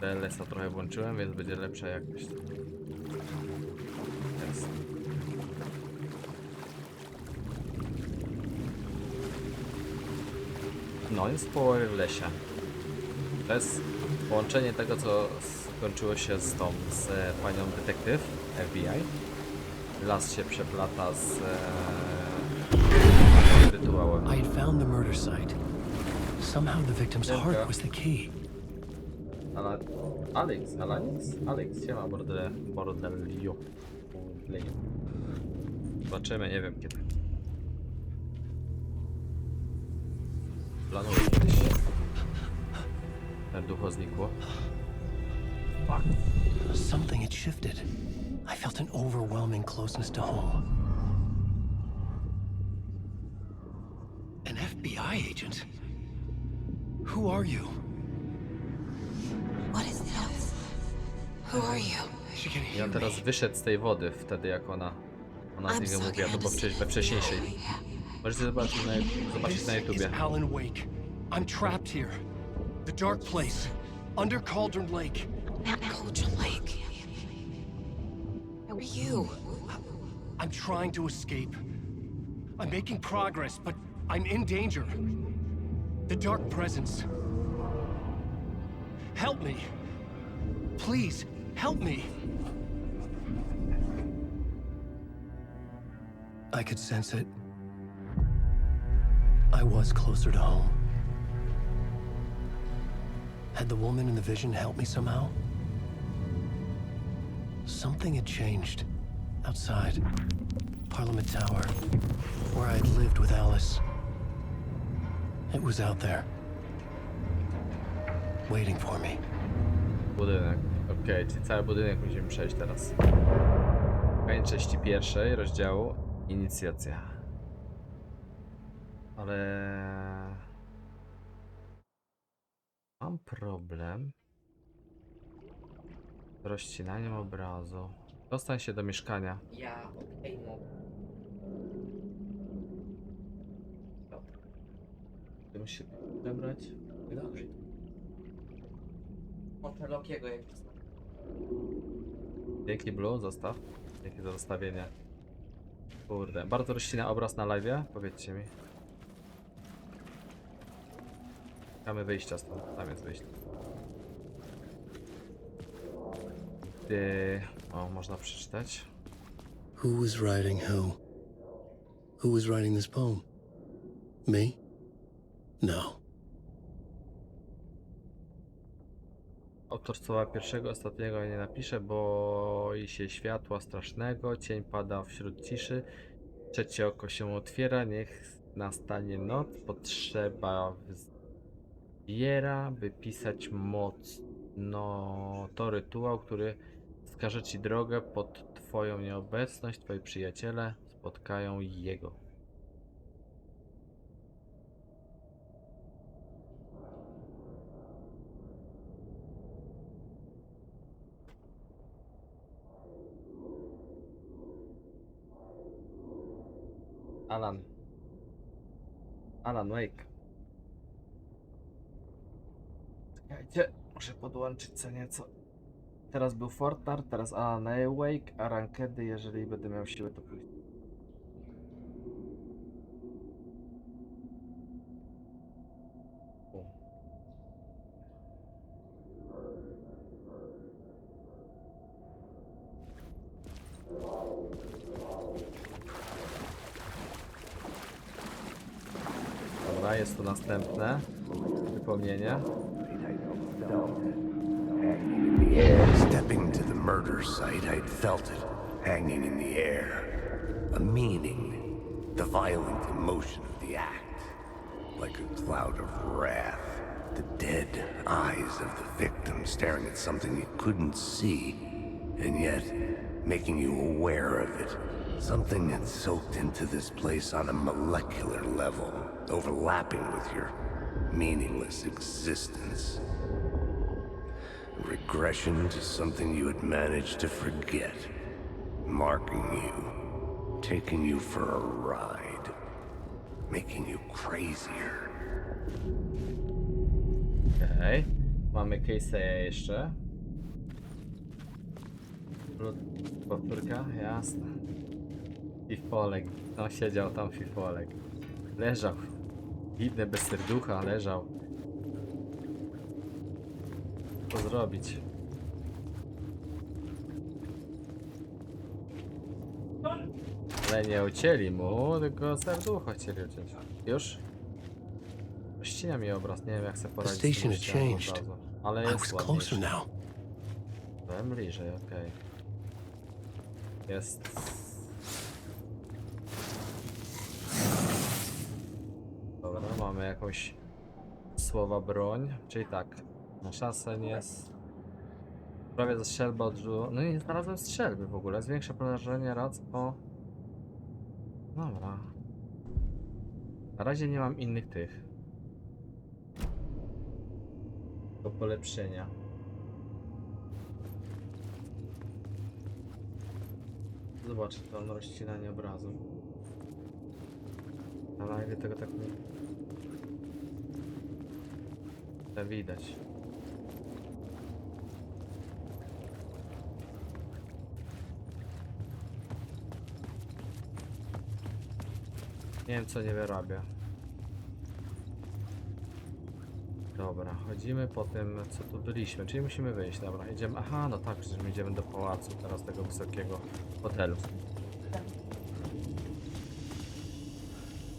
DLS-a trochę włączyłem, więc będzie lepsza jakość. Jest. No, jest po lesie. To jest połączenie tego, co skończyło się z panią detektyw FBI. Las się przeplata z rytuałem. I had found the murder site. Somehow the victim's heart was the key. Alex, siema bordeliu. Zobaczymy, nie wiem kiedy. Planuję kiedyś. Ducho znikło. Fuck. Something had shifted. I felt an overwhelming closeness to home. An FBI agent? Who are you? What is this? Who are you? She can Ja hear me. teraz wyszedł z tej wody wtedy, jak ona z niego mówiła, to było we wcześniejszej. Możecie zobaczyć na YouTubie. It's Alan Wake. I'm trapped here. The dark place. Under Cauldron Lake. Not Cauldron Lake. Who are you? I'm trying to escape. I'm making progress, but I'm in danger. The dark presence. Help me. Please, help me. I could sense it. I was closer to home. Had the woman in the vision helped me somehow? Something had changed. Outside. Parliament Tower. Where I had lived with Alice. It was out there. Waiting for me. Budynek. Okej, czyli cały budynek musimy przejść teraz. Koniec części pierwszej rozdziału. Inicjacja. Ale... mam problem z rozcinaniem obrazu. Dostań się do mieszkania. Ja odejmę. Dobra. Ty musisz się przebrać. Dobrze. Włączę Lokiego jak to znam. Dzięki Blue, zostaw. Dzięki za zostawienie. Kurde, bardzo rozcina obraz na live'ie? Powiedzcie mi. Mamy wyjścia stąd. Tam jest wyjście. Gdy... o, można przeczytać. Who was writing who? Who was writing this poem? Me? No. Autor słowa pierwszego, ostatniego nie napisze, boi się światła strasznego, cień pada wśród ciszy, trzecie oko się otwiera, niech nastanie noc, potrzeba wzbiera, by pisać moc. No, to rytuał, który wskaże ci drogę pod twoją nieobecność, twoi przyjaciele spotkają jego. Alan Wake. Czekajcie, muszę podłączyć co nieco. Teraz był Fortnite, teraz Alan Wake, a rankedy, jeżeli będę miał siłę, to pójdę. Dobra, jest to następne wypomnienie. Stepping to the murder site, I'd felt it hanging in the air. A meaning, the violent emotion of the act, like a cloud of wrath. The dead eyes of the victim staring at something you couldn't see, and yet making you aware of it. Something had soaked into this place on a molecular level, overlapping with your meaningless existence. Regression to something you had managed to forget, marking you, taking you for a ride, making you crazier. Okej. Mamy Casey'a jeszcze. Powtórka? Jasne. Fifolek. No siedział tam Fifolek. Leżał. Bidny, bez serducha, leżał. Co zrobić? Ale nie ucięli mu, tylko serducho chcieli uciąć. Już? Ścina mi obraz, nie wiem jak sobie The poradzić z tym station had ścianą changed. obrazu. Ale I jest was ładniejszy. closer now. Byłem bliżej, okej. Jest... Dobra, mamy jakąś słowa broń, czyli tak. Szansa nie jest... Prawie ze strzelby odrzutu. No i nie znalazłem strzelby w ogóle. Zwiększa porażenie rac o... Dobra. Na razie nie mam innych tych. Do polepszenia. Zobaczę to rozcinanie obrazu. A na ile tego tak nie widać. Nie wiem co nie wyrabia. Dobra, chodzimy po tym co tu byliśmy, czyli musimy wyjść, dobra, idziemy, aha, no tak, przecież my idziemy do pałacu, teraz tego wysokiego hotelu.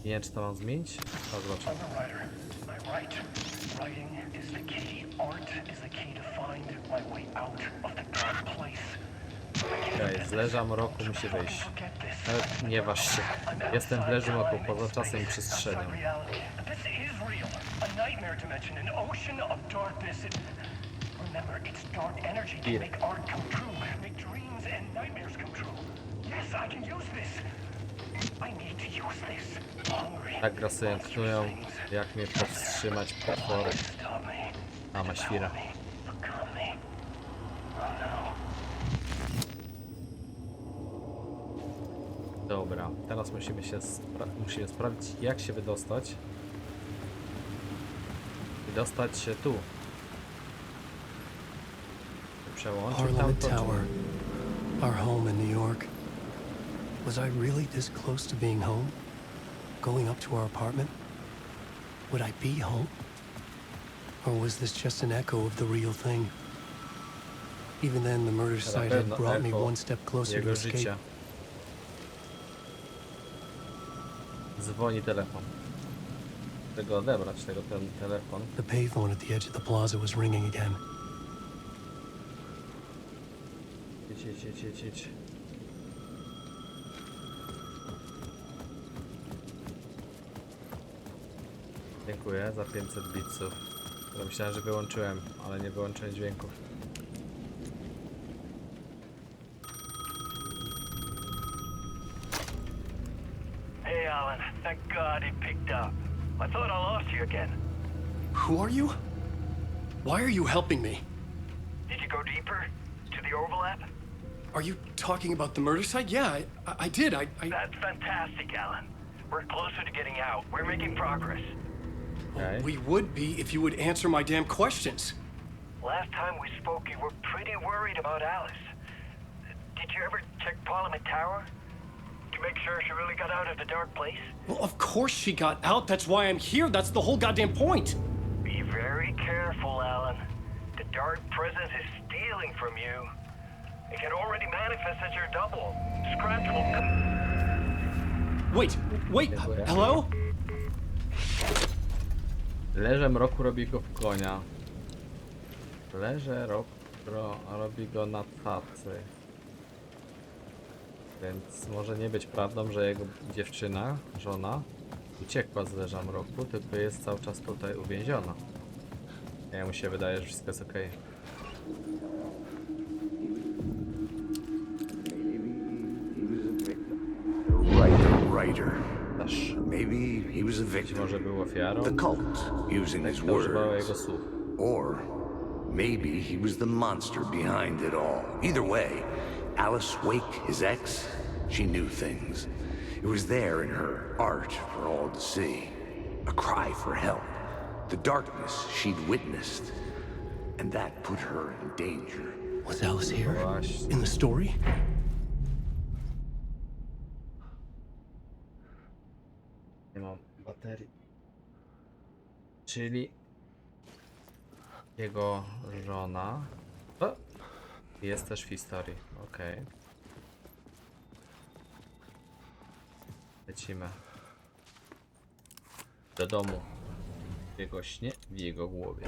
Nie wiem czy to mam zmienić? To zobaczymy. I'm a writer. I write. Writing is the key. Art is the key to find my way out of the dark place. Okej, z leża mroku musi wyjść. Nawet nie waż się. Jestem w leżu mroku, poza czasem i przestrzenią. This is real. A nightmare dimension, an ocean of darkness. Remember, it's dark energy to make art come true, make dreams and nightmares come true. Yes, I can use this. I need to use this. Hungry. Tak grasują, knują, jak mnie powstrzymać potwory. Stop me. A, ma świra. Become me. Oh no. Dobra, teraz musimy sprawdzić jak się wydostać. I dostać się tu. Przełączyć tam Parliament to, Tower, our home in New York. Was I really this close to being home? Going up to our apartment? Would I be home? Or was this just an echo of the real thing? Even then, the murder site had brought me one step closer to jego escape. życia. Dzwoni telefon. Tego odebrać, ten telefon. The payphone at the edge of the plaza was ringing again. Idź. Dziękuję za 500 bitsów. Myślałem, że wyłączyłem, ale nie wyłączyłem dźwięków. Hey, Alan. Thank God it picked up. I thought I lost you again. Who are you? Why are you helping me? Did you go deeper? To the overlap? Are you talking about the murder site? Yeah, I did. I... That's fantastic, Alan. We're closer to getting out. We're making progress. Okay. We would be if you would answer my damn questions. Last time we spoke, you were pretty worried about Alice. Did you ever check Parliament Tower? To make sure she really got out of the dark place? Well, of course she got out. That's why I'm here. That's the whole goddamn point. Be very careful, Alan. The dark presence is stealing from you. It can already manifest as your double. Scratch will come. Wait, hello? Leże mroku robi go w konia. Robi go na tacy. Więc może nie być prawdą, że jego dziewczyna, żona, uciekła z leża mroku, tylko jest cały czas tutaj uwięziona. Jemu się wydaje, że wszystko jest okej. Writer. Też Maybe he was a być victim. może był ofiarą, The cult, using his to używało words. jego słów. Or maybe he was the monster behind it all. Either way, Alice Wake, his ex, she knew things. It was there in her art for all to see. A cry for help. The darkness she'd witnessed. And that put her in danger. Was Alice here? Właśnie. In the story? Nie mam baterii. Czyli jego żona jest też w historii. Okej. Lecimy do domu. W jego śnie, w jego głowie.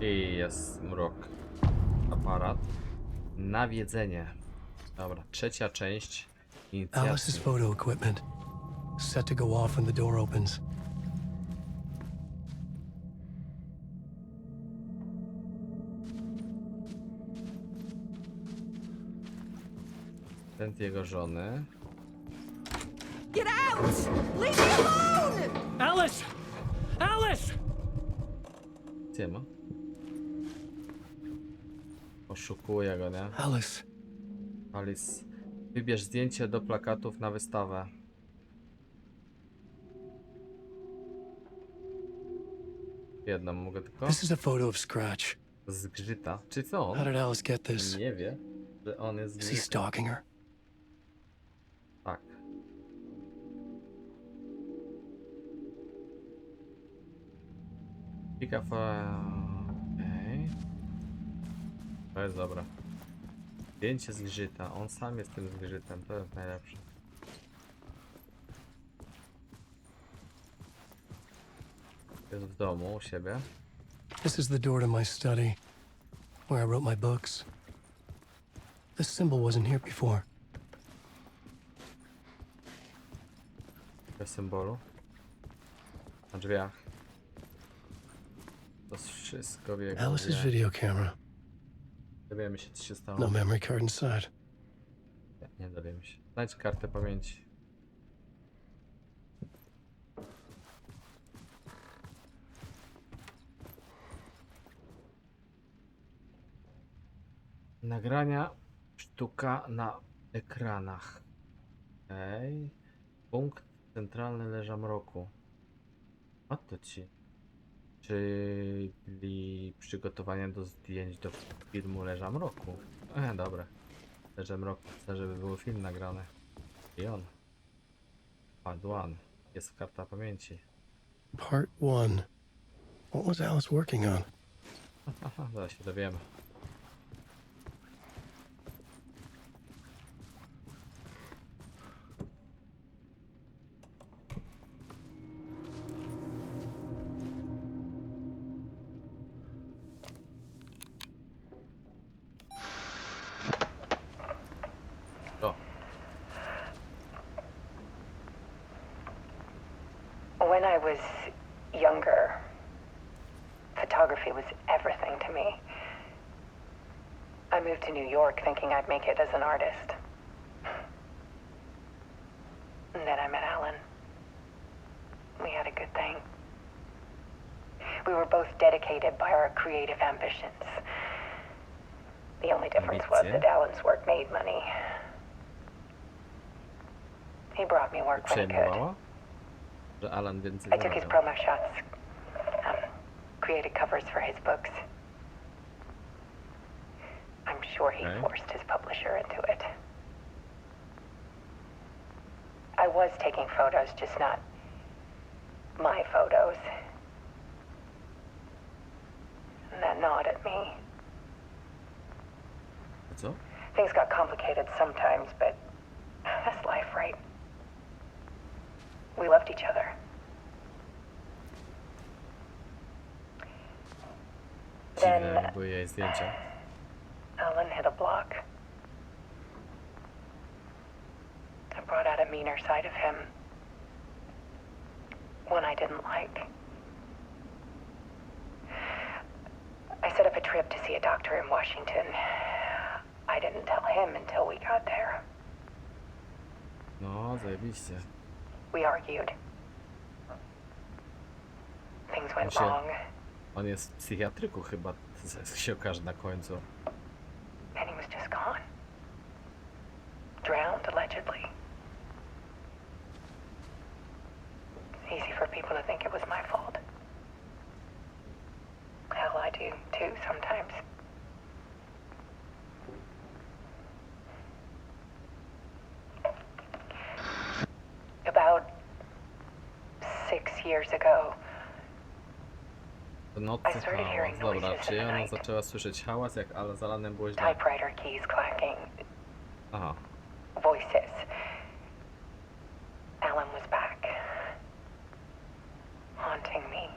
I jest mrok. Aparat. Nawiedzenie. Dobra, trzecia część Alice's inicjacji. photo equipment. Set to go off when the door opens. Ten jego żony. Get out! Leave me alone! Alice! Alice! Gdzie ma? Oszukuje go, nie? Alice. Alice. Wybierz zdjęcie do plakatów na wystawę. Jedną mogę tylko. This is a photo of Scratch. Zgrzyta. Czy co How on? did Alice get this? Nie wie, że on jest Is he zgrzyta. stalking her? Tak. Ciekaw. Okej. To jest dobre. Zdjęcie zgrzyta. On sam jest tym zgrzytem. To jest najlepsze. Jest w domu u siebie. This is the door to my study, where I wrote my books. This symbol wasn't here before. Bez symbolu. Na drzwiach. To jest wszystko w jego Alice's głowie. video camera. Dowiemy się, co się stało. No memory card inside. Nie dowiemy się. Znajdź kartę pamięci. Nagrania. Sztuka na ekranach. Okej. Punkt centralny leża mroku. O to ci. Czyli przygotowania do zdjęć do filmu Leża Mroku. Dobra. Leża Mroku. Chcę, żeby był film nagrany. I on. Part 1. Jest karta pamięci. Part 1. What was Alice working on? Aha, zaraz się dowiemy. O, When I was younger, photography was everything to me. I moved to New York thinking I'd make it as an artist. And then I met Alan. We had a good thing. We were both dedicated by our creative ambitions. The only difference was Ambicje? that Alan's work made money. He brought me work when he could. przejmowała? Że Alan więcej I took his zarabiał. promo shots, created covers for his books. I'm sure he Okay. forced his publisher into it. I was taking photos, just not my photos. And that gnawed at me. Co? Things got complicated sometimes, but that's life, right? We loved each other. Dziwne, Then jak były jej zdjęcia. Alan hit a block. I brought out a meaner side of him. One I didn't like. I set up a trip to see a doctor in Washington. I didn't tell him until we got there. No, zajebiście. We argued. Things went Się wrong. On jest w psychiatryku chyba, się okaże na końcu. And he was just gone. Drowned, allegedly. It's easy for people to think it was my fault. Hell, I do too sometimes. About 6 years ago, Nocy I started hałas. hearing Dobra, noises czyli in the ona night. zaczęła słyszeć hałas, jak ale za lanem było źle. typewriter keys clacking, Aha. voices. Alan was back, haunting me.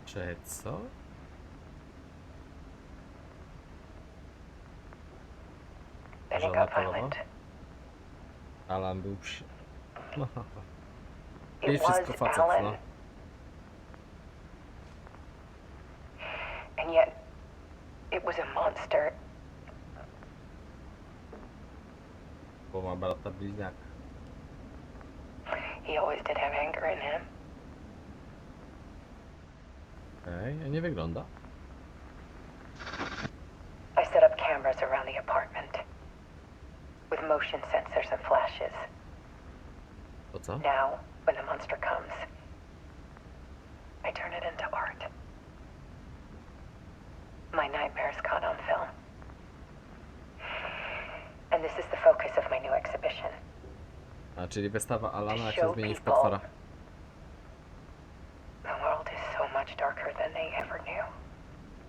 Czy co? Then it Żona got polowa? violent. Alan był przy... No, It i wszystko was facet, Alan. no. And yet, it was a monster. Bo ma brata bliźniaka. He always did have anger in him. Okej, a nie wygląda. I set up cameras around the apartment with motion sensors and flashes. To co? Now, when the monster comes, I turn it into art. My nightmares caught on film. And this is the focus of my new exhibition. A, czyli wystawa Alana, jak się Show zmieni w people potwora. the world is so much darker than they ever knew.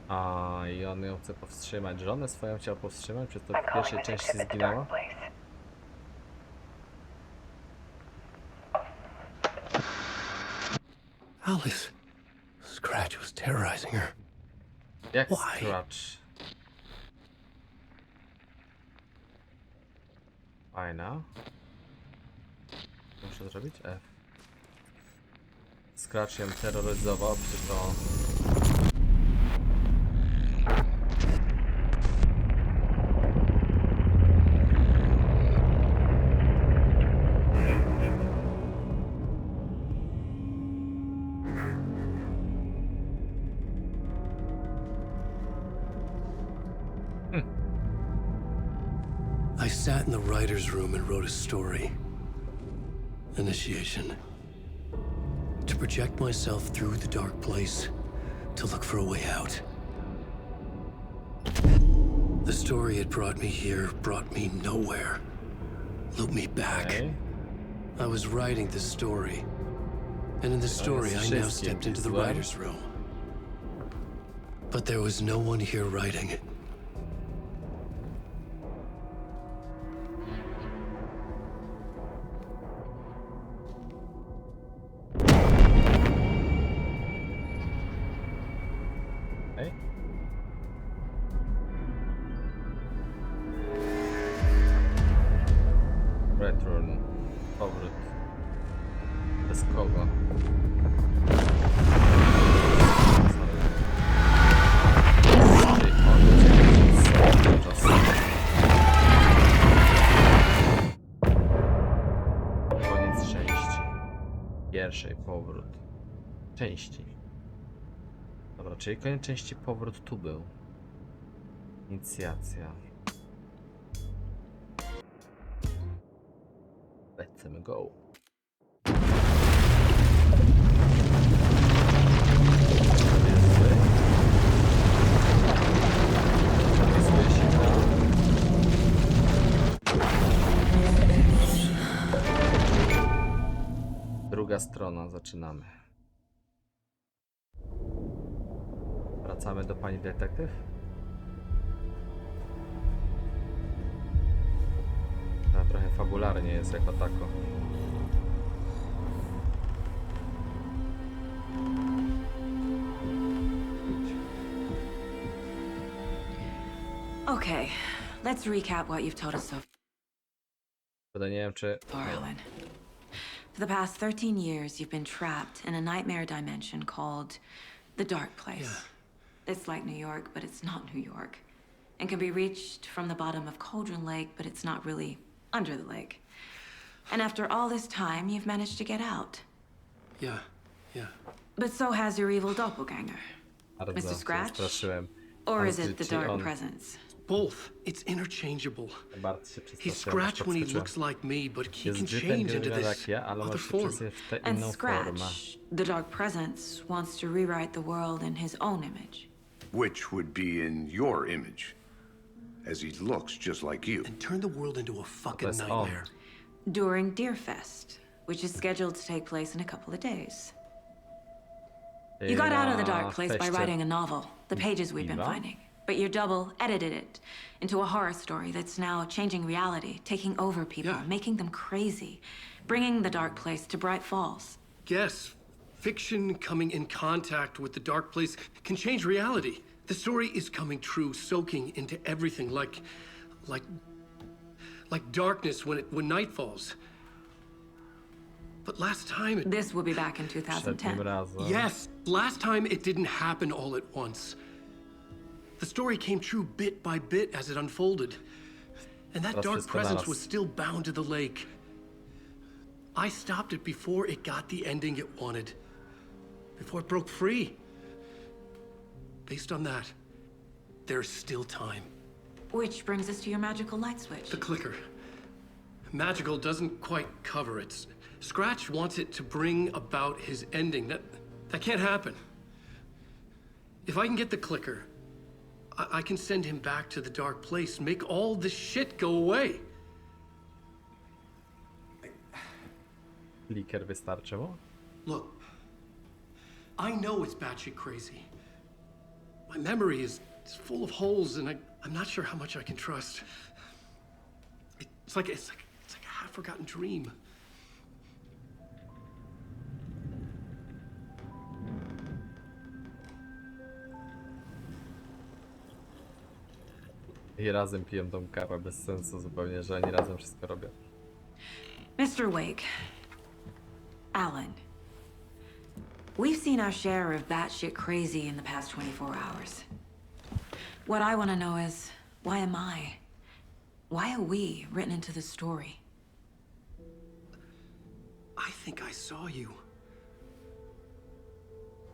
A, i on ją chce powstrzymać. Żonę swoją chciał powstrzymać, przez to I'm w calling pierwszej this części exhibit the zginęła. dark place. Alice. Scratch was terrorizing her. Jak Why? Scratch. Fajna. Muszę zrobić F. Scratch ją terroryzował, przecież to... I sat in the writer's room and wrote a story. Initiation. To project myself through the dark place, to look for a way out. The story had brought me here, brought me nowhere. Looped me back. Okej. I was writing the story. And in the story, I now stepped into the writer's room. But there was no one here writing. Okej. Return. Powrót. Bez kogo? Czyli on czas. Koniec części. Pierwszej powrót. Części. Dobra, czyli koniec części powrót tu był. Inicjacja. Let's go. Zapisuje się na... Druga strona, zaczynamy. Wracamy do pani detektyw. A, trochę fabularnie jest jako tako. Okay, let's recap what you've told us so Będę nie wiem czy... far, Alan. For the past 13 years, you've been trapped in a nightmare dimension called the Dark Place. It's like New York, but it's not New York. And can be reached from the bottom of Cauldron Lake, but it's not really under the lake. And after all this time, you've managed to get out. Yeah. Yeah. But so has your evil doppelganger. Bardzo Mr. się Scratch? straszyłem. Or Ale is it the czyli dark on. presence? Both. It's interchangeable. Bardzo się He's przestraszyłem, aż Scratch when he podskoczyłem. looks like me, but he Jest can Jytem, change który into wygląda this jak ja, ale other może się form. przesunie w tę And inną formę. Scratch, the dark presence, wants to rewrite the world in his own image. Which would be in your image, as he looks just like you. And turn the world into a fucking That's nightmare. During Deerfest, which is scheduled to take place in a couple of days. You got out of the dark place by writing a novel, the pages we've been Iwa? finding. But your double edited it into a horror story that's now changing reality, taking over people, Yeah. making them crazy, bringing the dark place to Bright Falls. Yes, fiction coming in contact with the dark place can change reality. The story is coming true, soaking into everything like darkness when night falls. But last time it... This will be back in Przednim 2010. razem. Yes, last time it didn't happen all at once. The story came true bit by bit as it unfolded. And that Teraz dark wszystko presence naraz. was still bound to the lake. I stopped it before it got the ending it wanted. Before it broke free. Based on that, there's still time. Which brings us to your magical light switch. The clicker. Magical doesn't quite cover it. Scratch wants it to bring about his ending. That can't happen. If I can get the clicker, I can send him back to the dark place, make all this shit go away. Kliker wystarczyło? Look, I know it's batshit crazy. My memory is full of holes, and I'm not sure how much I can trust. It's like a half-forgotten dream. I razem piją tą kawę bez sensu zupełnie, że oni razem wszystko robią. Mr. Wake. Alan. We've seen our share of batshit crazy in the past 24 hours. What I want to know is, why am I? Why are we written into the story? I think I saw you.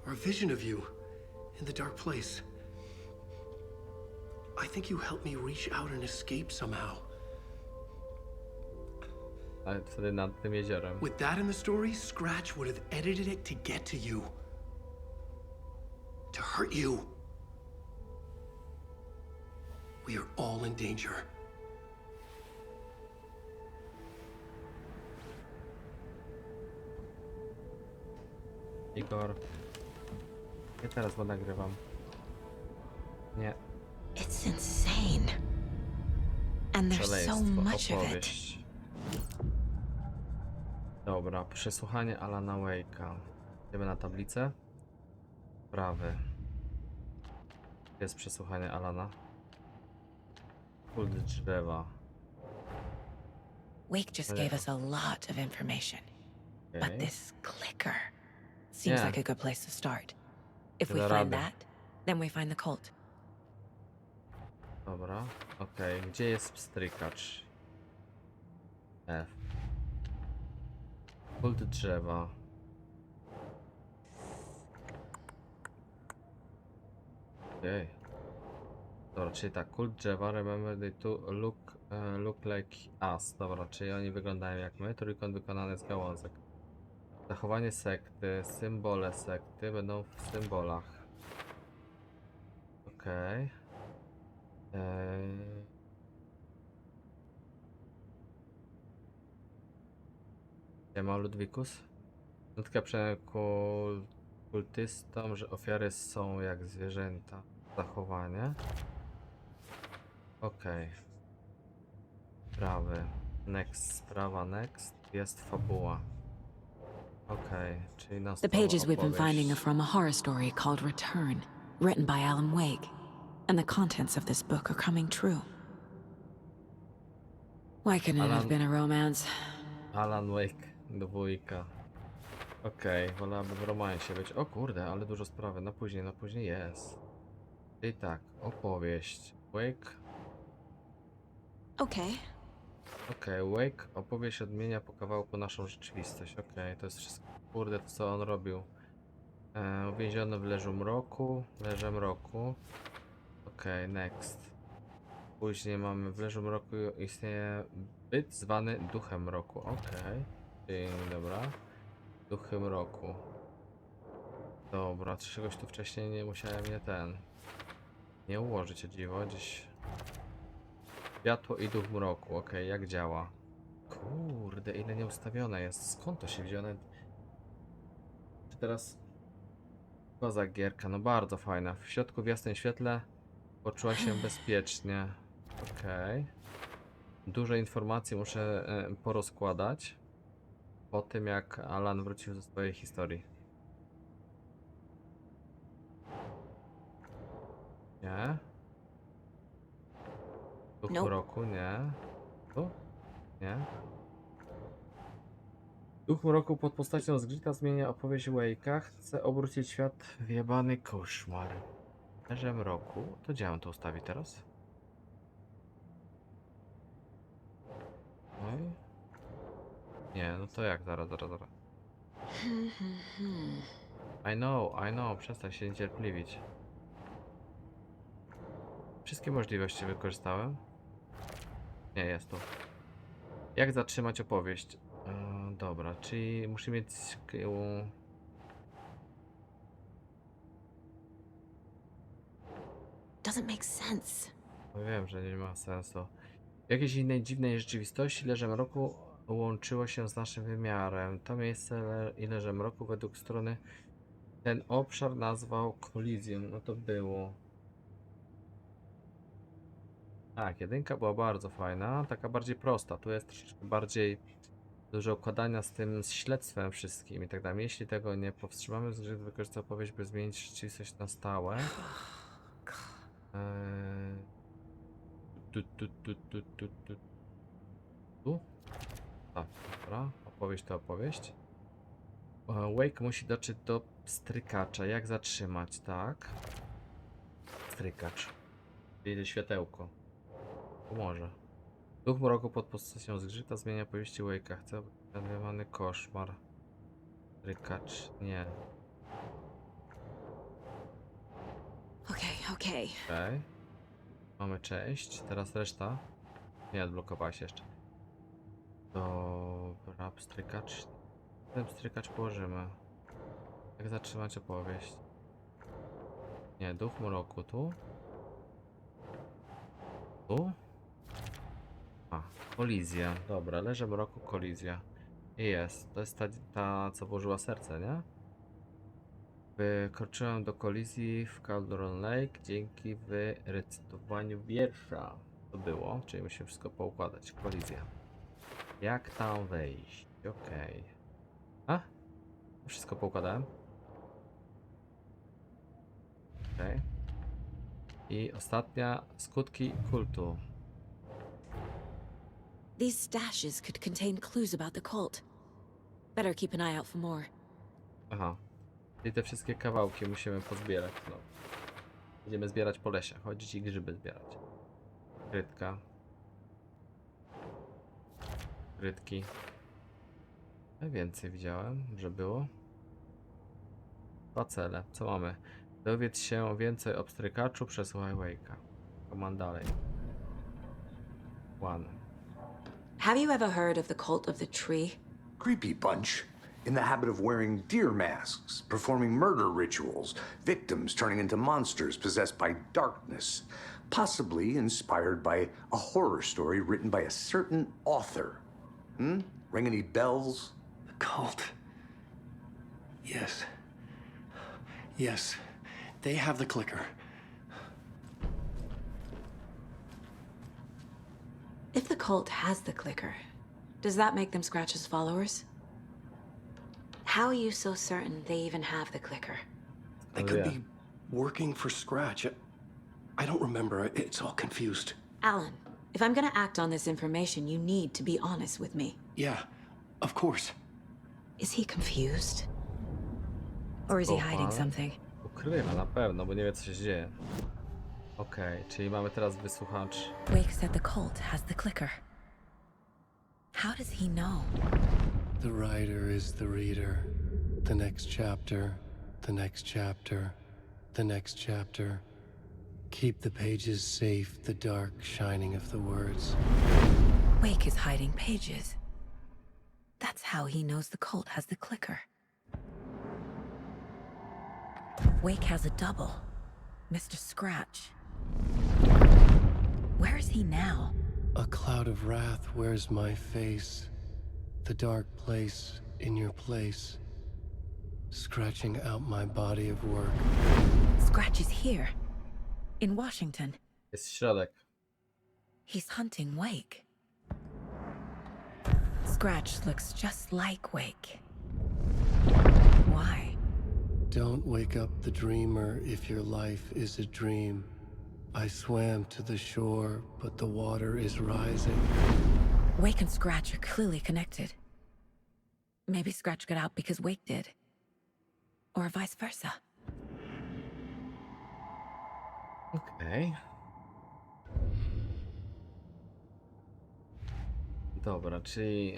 Or a vision of you in the dark place. I think you helped me reach out and escape somehow. Ale wtedy nad tym jeziorem. With that in the story, Scratch would have edited it to get to you. To hurt you. We are all in danger. Igor. Ja teraz go nagrywam. Nie. It's insane. And there's so Szaleństwo, much of it. opowieść. Dobra, przesłuchanie Alana Wake'a. Idziemy na tablicę. Prawy. Jest przesłuchanie Alana. Kult drzewa. Wake just gave us a lot of information. But Okay. this clicker seems Yeah. like a good place to start. If we Da find radę. that, then we find the cult. Dobra, okej. Gdzie jest pstrykacz? F. Kult drzewa. Okej. Dobra, czyli tak, kult drzewa, remember they to look like us. Dobra, czyli oni wyglądają jak my, trójkąt wykonany z gałązek. Zachowanie sekty, symbole sekty będą w symbolach. Okej. Ma Ludwikus? Notka kultystom, że ofiary są jak zwierzęta. Zachowanie. Okej. Sprawy. Next. Sprawa next. Jest fabuła. Okej, czyli nas The pages we've been finding are from a horror story called Return, written by Alan Wake. And the contents of this book are coming true. Why couldn't it have Alan- been a romance? Alan Wake, dwójka. Okej, wolałabym w romansie być. O kurde, ale dużo sprawy. Na później jest. I tak, opowieść. Wake. Okay. Okej, Wake. Opowieść odmienia po kawałku naszą rzeczywistość. Okej, to jest wszystko. Kurde, to co on robił. Uwięziony w leżu mroku. Leże mroku. Okej, next. Później mamy w leżu mroku istnieje byt zwany duchem mroku. Okej. Czyli dobra. Duchy mroku. Dobra, czegoś tu wcześniej nie musiałem nie ułożyć, o dziwo. Gdzieś. Światło i duch mroku. Okej, jak działa? Kurde, ile nieustawione jest. Skąd to się wzięło? Czy teraz... Koza gierka, no bardzo fajna. W środku w jasnym świetle poczuła się bezpiecznie. Okej. Dużo informacji muszę porozkładać po tym, jak Alan wrócił ze swojej historii. Nie. Duch Nope. mroku, nie. Tu? Nie. Duch mroku pod postacią zgrzyta zmienia opowieść Wake'a. Chce obrócić świat w jebany koszmar. Leże mroku. To gdzie on to ustawi teraz? Oj. Nie, no to jak? Zaraz. I know, przestań się niecierpliwić. Wszystkie możliwości wykorzystałem. Nie, jest tu. Jak zatrzymać opowieść? Dobra, czyli muszę mieć... Doesn't make sense. No wiem, że nie ma sensu. W jakiejś innej dziwnej rzeczywistości leże mroku łączyło się z naszym wymiarem. To miejsce i leże mroku według strony ten obszar nazwał kolizją. No to było. Tak, jedynka była bardzo fajna, taka bardziej prosta. Tu jest troszeczkę bardziej dużo układania z tym z śledztwem wszystkim i tak dalej. Jeśli tego nie powstrzymamy, zgrzyt wykorzysta opowieść, by zmienić rzeczywistość na stałe. Tu? Tak, dobra. Opowieść to opowieść. Wake musi dotrzeć do strykacza. Jak zatrzymać, tak? Strykacz. Czyli światełko. Pomoże. Duch mroku pod postacią zgrzyta zmienia powieści Wake'a. Chce nazywany koszmar. Strykacz. Nie. Okay. Okej. Mamy część. Teraz reszta. Nie, odblokowała się jeszcze. Dobra, strykacz. Ten strykacz położymy. Jak zatrzymać opowieść? Nie, duch mroku tu. Tu? A, kolizja. Dobra, leży mroku, kolizja. I jest. To jest ta co włożyła serce, nie? Wykroczyłem do kolizji w Cauldron Lake dzięki wyrecytowaniu wiersza. To było, czyli musimy wszystko poukładać. Kolizja. Jak tam wejść? Okej. A? Wszystko poukładałem. Okej. I ostatnia, skutki kultu. These stashes could contain clues about the cult. Better keep an eye out for more. Aha. I te wszystkie kawałki musimy pozbierać. No. Będziemy zbierać po lesie. Chodzić i grzyby zbierać. Krytka. Krytki. Więcej widziałem, że było. Dwa cele. Co mamy? Dowiedz się więcej o pstrykaczu, przesłuchaj Wake'a. Command dalej. 1. Have you ever heard of the cult of the tree? Creepy bunch. In the habit of wearing deer masks, performing murder rituals, victims turning into monsters possessed by darkness, possibly inspired by a horror story written by a certain author. Ring any bells? The cult. Yes. Yes. They have the clicker. If the cult has the clicker, does that make them Scratch's followers? How are you so certain they even have the clicker? They could be working for Scratch. I don't remember. It's all confused. Alan, if I'm gonna act on this information, you need to be honest with me. Yeah, of course. Is he confused? Or is he hiding something? Ukrywa na pewno, bo nie wie co się dzieje. Okej, czyli mamy teraz wysłuchacz. Wake said the cult has the clicker. How does he know? The writer is the reader. The next chapter, The next chapter. The next chapter. Keep the pages safe, the dark shining of the words. Wake is hiding pages. That's how he knows the cult has the clicker. Wake has a double. Mr. Scratch. Where is he now? A cloud of wrath wears my face. The dark place in your place. Scratching out my body of work. Scratch is here. In Washington. Jest środek. He's hunting Wake. Scratch looks just like Wake. Why? Don't wake up the dreamer if your life is a dream. I swam to the shore, but the water is rising. Wake and Scratch are clearly connected. Maybe Scratch got out because Wake did. Or vice versa. Okej. Dobra, czyli...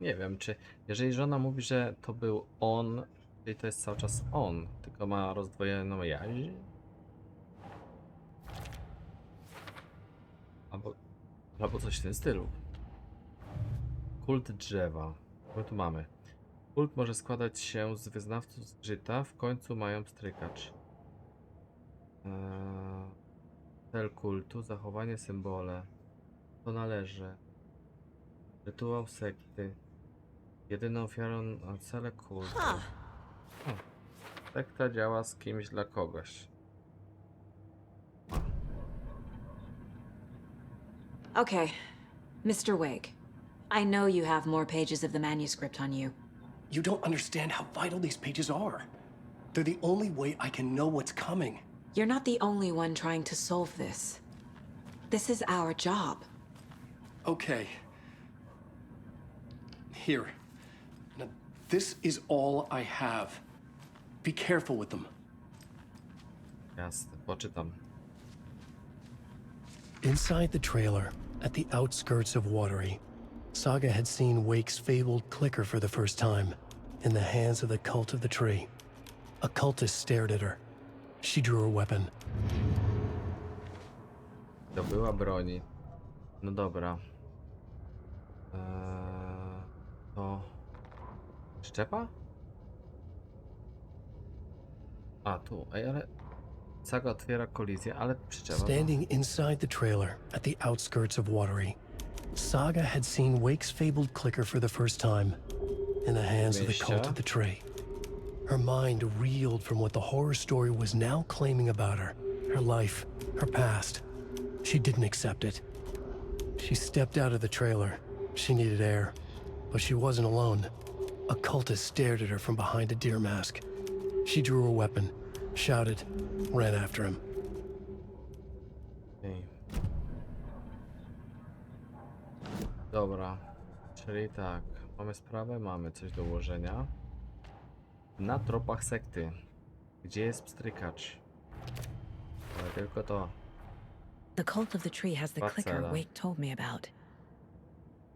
nie wiem, czy... Jeżeli żona mówi, że to był on, czyli to jest cały czas on, tylko ma rozdwojoną jaźń? Albo coś w tym stylu. Kult drzewa. Co tu mamy? Kult może składać się z wyznawców zgrzyta, w końcu mają strykacz. Cel kultu, zachowanie symbole. To należy. Rytuał sekty. Jedyną ofiarą na cele kultu. Sekta działa z kimś dla kogoś. Okay, Mr. Wake. I know you have more pages of the manuscript on you. You don't understand how vital these pages are. They're the only way I can know what's coming. You're not the only one trying to solve this. This is our job. Okay. Here. Now, this is all I have. Be careful with them. Jasne, poczytam. Inside the trailer, at the outskirts of Watery, Saga had seen Wake's fabled clicker for the first time, in the hands of the cult of the tree. A cultist stared at her. She drew her weapon. To była broni. No dobra. To... Szczepa? A, tu. Ej, ale... Saga otwiera kolizję, ale przyczepa. Standing inside the trailer, at the outskirts of Watery, Saga had seen Wake's fabled clicker for the first time, in the hands of the cult of the tree. Her mind reeled from what the horror story was now claiming about her. Her life, her past. She didn't accept it. She stepped out of the trailer. She needed air. But she wasn't alone. A cultist stared at her from behind a deer mask. She drew her weapon, shouted, ran after him. Okej. Dobra. Czyli tak. Mamy sprawę, mamy coś do ułożenia. Na tropach sekty. Gdzie jest pstrykacz? Ale tylko to. The cult of the tree has the clicker Facela. Wake told me about.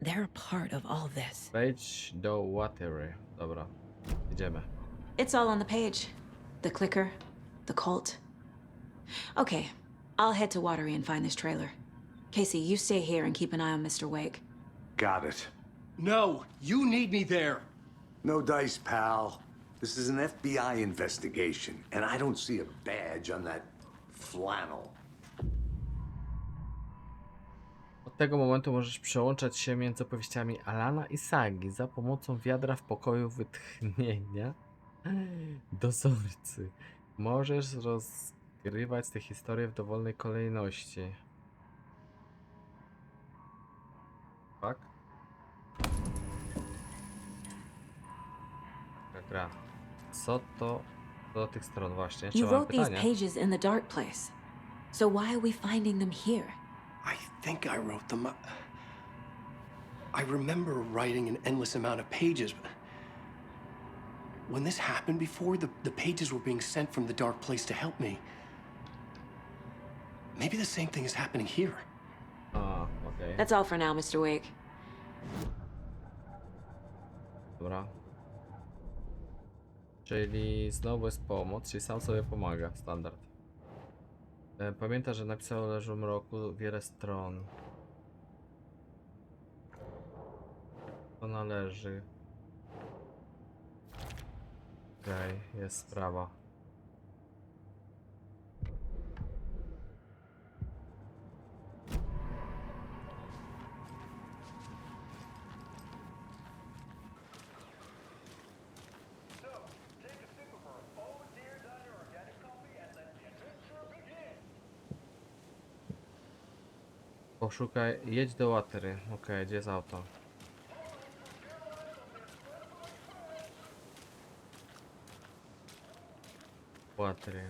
They're a part of all this. Wejdź do Watery. Dobra. Idziemy. It's all on the page. The clicker, the cult. Okay, I'll head to Watery and find this trailer. Casey, you stay here and keep an eye on Mr. Wake. Got it. No, you need me there. No dice, pal. This is an FBI investigation, and I don't see a badge on that flannel. Od tego momentu możesz przełączać się między opowieściami Alana i Sagi za pomocą wiadra w pokoju wytchnienia dozorcy. Możesz rozgrywać te historie w dowolnej kolejności. Tak? Taka gra. Co to do tych stron właśnie? You Czy mam wrote these pytanie? pages in the dark place. So why are we finding them here? I think I wrote them. I remember writing an endless amount of pages. When this happened before, the pages were being sent from the dark place to help me. Maybe the same thing is happening here. A, okej. That's all for now, Mr. Wake. Dobra. Czyli znowu jest pomoc, czyli sam sobie pomaga, standard. Pamięta, że napisał o leżu mroku wiele stron. To należy. Okej, jest sprawa. Poszukaj, jedź do Watery. Okej, gdzie jest auto? Watery.